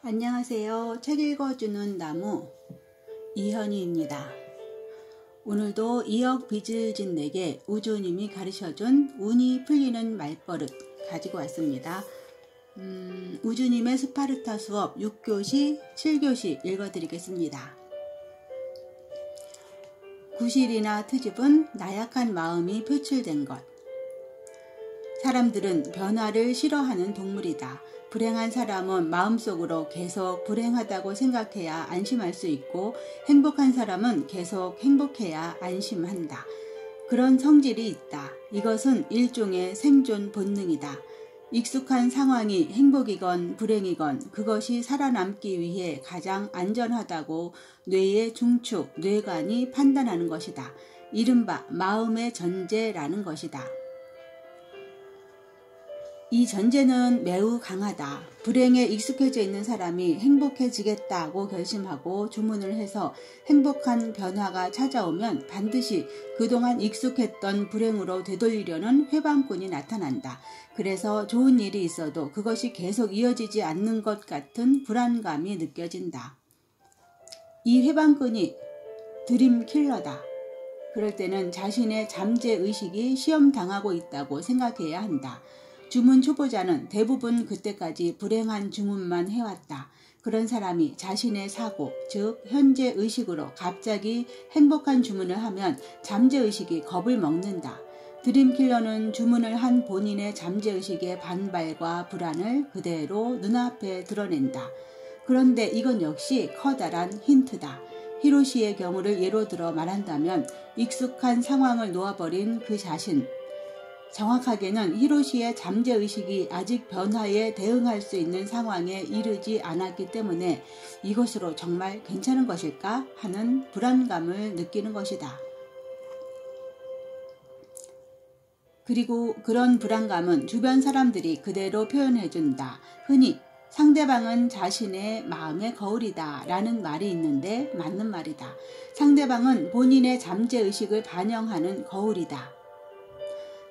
안녕하세요. 책 읽어주는 나무 이현희입니다. 오늘도 2억 빚을 진 내게 우주님이 가르쳐준 운이 풀리는 말버릇 가지고 왔습니다. 우주님의 스파르타 수업 6교시, 7교시 읽어드리겠습니다. 구실이나 트집은 나약한 마음이 표출된 것. 사람들은 변화를 싫어하는 동물이다. 불행한 사람은 마음속으로 계속 불행하다고 생각해야 안심할 수 있고 행복한 사람은 계속 행복해야 안심한다. 그런 성질이 있다. 이것은 일종의 생존 본능이다. 익숙한 상황이 행복이건 불행이건 그것이 살아남기 위해 가장 안전하다고 뇌의 중축, 뇌관이 판단하는 것이다. 이른바 마음의 전제라는 것이다. 이 전제는 매우 강하다. 불행에 익숙해져 있는 사람이 행복해지겠다고 결심하고 주문을 해서 행복한 변화가 찾아오면 반드시 그동안 익숙했던 불행으로 되돌리려는 회방꾼이 나타난다. 그래서 좋은 일이 있어도 그것이 계속 이어지지 않는 것 같은 불안감이 느껴진다. 이 회방꾼이 드림킬러다. 그럴 때는 자신의 잠재의식이 시험당하고 있다고 생각해야 한다. 주문 초보자는 대부분 그때까지 불행한 주문만 해왔다. 그런 사람이 자신의 사고, 즉 현재 의식으로 갑자기 행복한 주문을 하면 잠재의식이 겁을 먹는다. 드림킬러는 주문을 한 본인의 잠재의식의 반발과 불안을 그대로 눈앞에 드러낸다. 그런데 이건 역시 커다란 힌트다. 히로시의 경우를 예로 들어 말한다면 익숙한 상황을 놓아버린 그 자신, 정확하게는 히로시의 잠재의식이 아직 변화에 대응할 수 있는 상황에 이르지 않았기 때문에 이것으로 정말 괜찮은 것일까 하는 불안감을 느끼는 것이다. 그리고 그런 불안감은 주변 사람들이 그대로 표현해준다. 흔히 상대방은 자신의 마음의 거울이다 라는 말이 있는데 맞는 말이다. 상대방은 본인의 잠재의식을 반영하는 거울이다.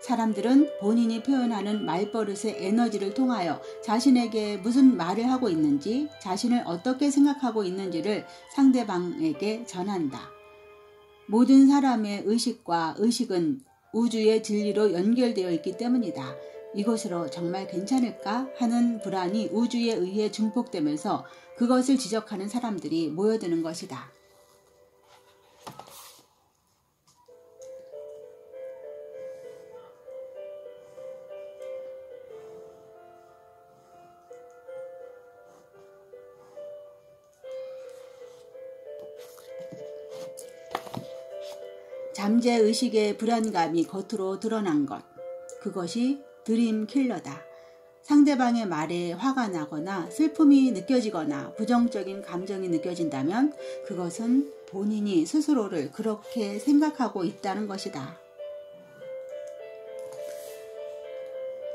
사람들은 본인이 표현하는 말버릇의 에너지를 통하여 자신에게 무슨 말을 하고 있는지, 자신을 어떻게 생각하고 있는지를 상대방에게 전한다. 모든 사람의 의식과 의식은 우주의 진리로 연결되어 있기 때문이다. 이것으로 정말 괜찮을까 하는 불안이 우주에 의해 증폭되면서 그것을 지적하는 사람들이 모여드는 것이다. 잠재의식의 불안감이 겉으로 드러난 것, 그것이 드림킬러다. 상대방의 말에 화가 나거나 슬픔이 느껴지거나 부정적인 감정이 느껴진다면 그것은 본인이 스스로를 그렇게 생각하고 있다는 것이다.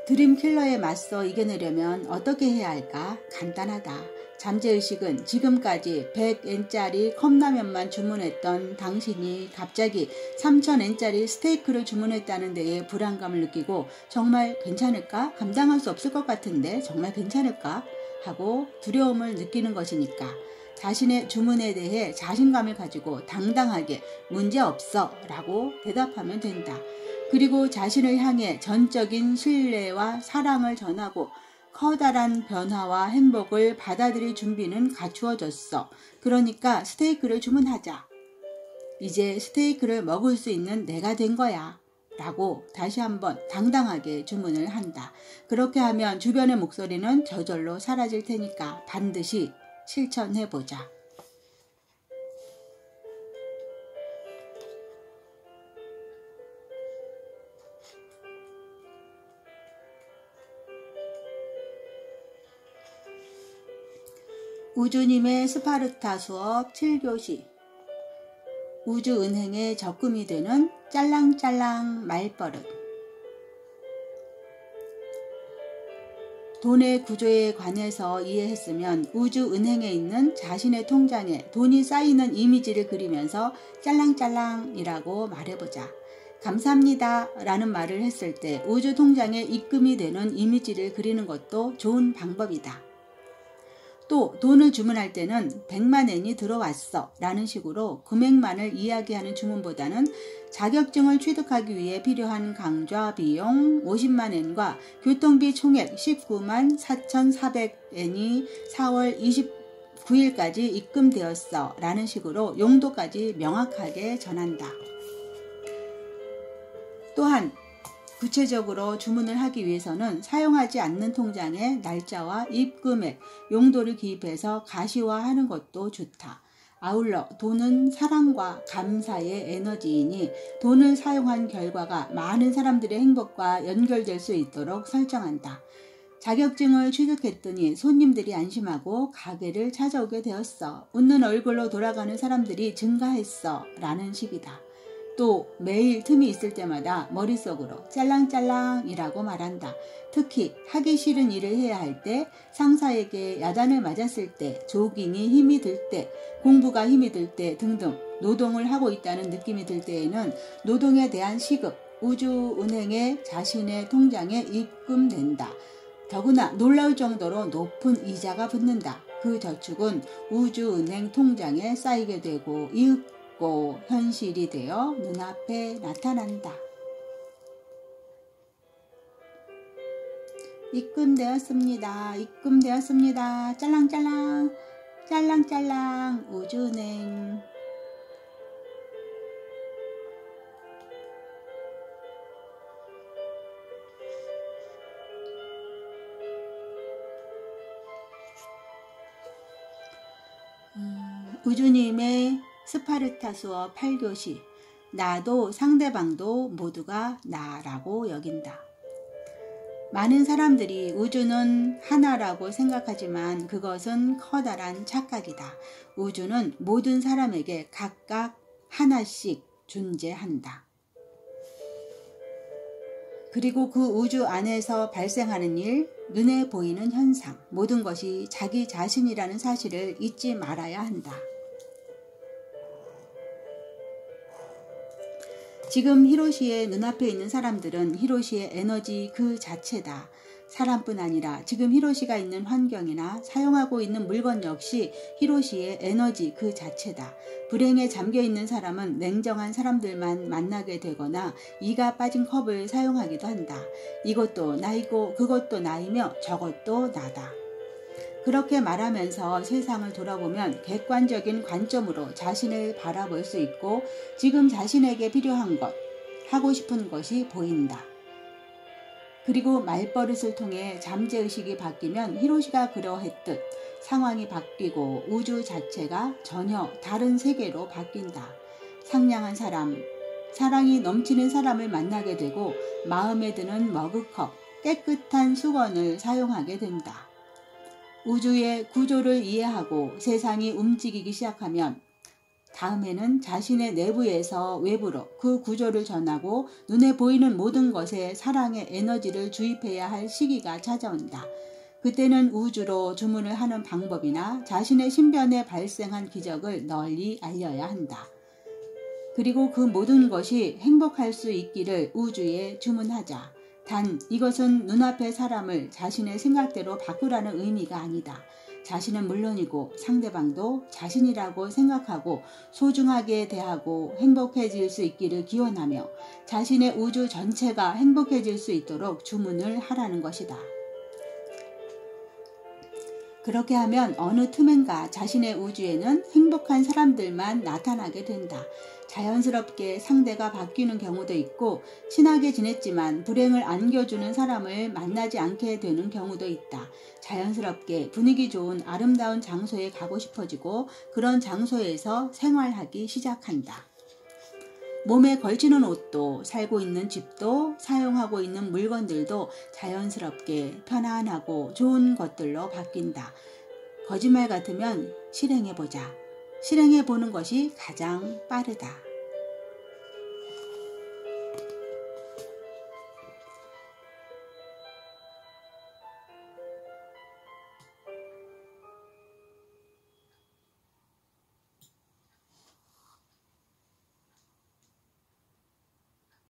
드림킬러에 맞서 이겨내려면 어떻게 해야 할까? 간단하다. 잠재의식은 지금까지 100엔짜리 컵라면만 주문했던 당신이 갑자기 3000엔짜리 스테이크를 주문했다는 데에 불안감을 느끼고 정말 괜찮을까? 감당할 수 없을 것 같은데 정말 괜찮을까? 하고 두려움을 느끼는 것이니까 자신의 주문에 대해 자신감을 가지고 당당하게 문제없어 라고 대답하면 된다. 그리고 자신을 향해 전적인 신뢰와 사랑을 전하고 커다란 변화와 행복을 받아들일 준비는 갖추어졌어. 그러니까 스테이크를 주문하자. 이제 스테이크를 먹을 수 있는 내가 된 거야. 라고 다시 한번 당당하게 주문을 한다. 그렇게 하면 주변의 목소리는 저절로 사라질 테니까 반드시 실천해보자. 우주님의 스파르타 수업 7교시 우주은행에 적금이 되는 짤랑짤랑 말버릇. 돈의 구조에 관해서 이해했으면 우주은행에 있는 자신의 통장에 돈이 쌓이는 이미지를 그리면서 짤랑짤랑이라고 말해보자. 감사합니다 라는 말을 했을 때 우주 통장에 입금이 되는 이미지를 그리는 것도 좋은 방법이다. 또 돈을 주문할 때는 100만 엔이 들어왔어 라는 식으로 금액만을 이야기하는 주문보다는 자격증을 취득하기 위해 필요한 강좌 비용 50만 엔과 교통비 총액 19만 4,400엔이 4월 29일까지 입금되었어 라는 식으로 용도까지 명확하게 전한다. 또한 구체적으로 주문을 하기 위해서는 사용하지 않는 통장에 날짜와 입금액, 용도를 기입해서 가시화하는 것도 좋다. 아울러 돈은 사랑과 감사의 에너지이니 돈을 사용한 결과가 많은 사람들의 행복과 연결될 수 있도록 설정한다. 자격증을 취득했더니 손님들이 안심하고 가게를 찾아오게 되었어. 웃는 얼굴로 돌아가는 사람들이 증가했어 라는 식이다. 또 매일 틈이 있을 때마다 머릿속으로 짤랑짤랑이라고 말한다. 특히 하기 싫은 일을 해야 할 때, 상사에게 야단을 맞았을 때, 조깅이 힘이 들 때, 공부가 힘이 들 때 등등 노동을 하고 있다는 느낌이 들 때에는 노동에 대한 시급, 우주은행의 자신의 통장에 입금된다. 더구나 놀라울 정도로 높은 이자가 붙는다. 그 저축은 우주은행 통장에 쌓이게 되고 현실이 되어 눈앞에 나타난다. 입금되었습니다. 입금되었습니다. 짤랑짤랑 짤랑짤랑 우주은행. 우주님의 스파르타 수업 8교시. 나도 상대방도 모두가 나라고 여긴다. 많은 사람들이 우주는 하나라고 생각하지만 그것은 커다란 착각이다. 우주는 모든 사람에게 각각 하나씩 존재한다. 그리고 그 우주 안에서 발생하는 일, 눈에 보이는 현상, 모든 것이 자기 자신이라는 사실을 잊지 말아야 한다. 지금 히로시의 눈앞에 있는 사람들은 히로시의 에너지 그 자체다. 사람뿐 아니라 지금 히로시가 있는 환경이나 사용하고 있는 물건 역시 히로시의 에너지 그 자체다. 불행에 잠겨있는 사람은 냉정한 사람들만 만나게 되거나 이가 빠진 컵을 사용하기도 한다. 이것도 나이고 그것도 나이며 저것도 나다. 그렇게 말하면서 세상을 돌아보면 객관적인 관점으로 자신을 바라볼 수 있고 지금 자신에게 필요한 것, 하고 싶은 것이 보인다. 그리고 말버릇을 통해 잠재의식이 바뀌면 히로시가 그러했듯 상황이 바뀌고 우주 자체가 전혀 다른 세계로 바뀐다. 상냥한 사람, 사랑이 넘치는 사람을 만나게 되고 마음에 드는 머그컵, 깨끗한 수건을 사용하게 된다. 우주의 구조를 이해하고 세상이 움직이기 시작하면 다음에는 자신의 내부에서 외부로 그 구조를 전하고 눈에 보이는 모든 것에 사랑의 에너지를 주입해야 할 시기가 찾아온다. 그때는 우주로 주문을 하는 방법이나 자신의 신변에 발생한 기적을 널리 알려야 한다. 그리고 그 모든 것이 행복할 수 있기를 우주에 주문하자. 단 이것은 눈앞의 사람을 자신의 생각대로 바꾸라는 의미가 아니다. 자신은 물론이고 상대방도 자신이라고 생각하고 소중하게 대하고 행복해질 수 있기를 기원하며 자신의 우주 전체가 행복해질 수 있도록 주문을 하라는 것이다. 그렇게 하면 어느 틈엔가 자신의 우주에는 행복한 사람들만 나타나게 된다. 자연스럽게 상대가 바뀌는 경우도 있고 친하게 지냈지만 불행을 안겨주는 사람을 만나지 않게 되는 경우도 있다. 자연스럽게 분위기 좋은 아름다운 장소에 가고 싶어지고 그런 장소에서 생활하기 시작한다. 몸에 걸치는 옷도 살고 있는 집도 사용하고 있는 물건들도 자연스럽게 편안하고 좋은 것들로 바뀐다. 거짓말 같으면 실행해보자. 실행해보는 것이 가장 빠르다.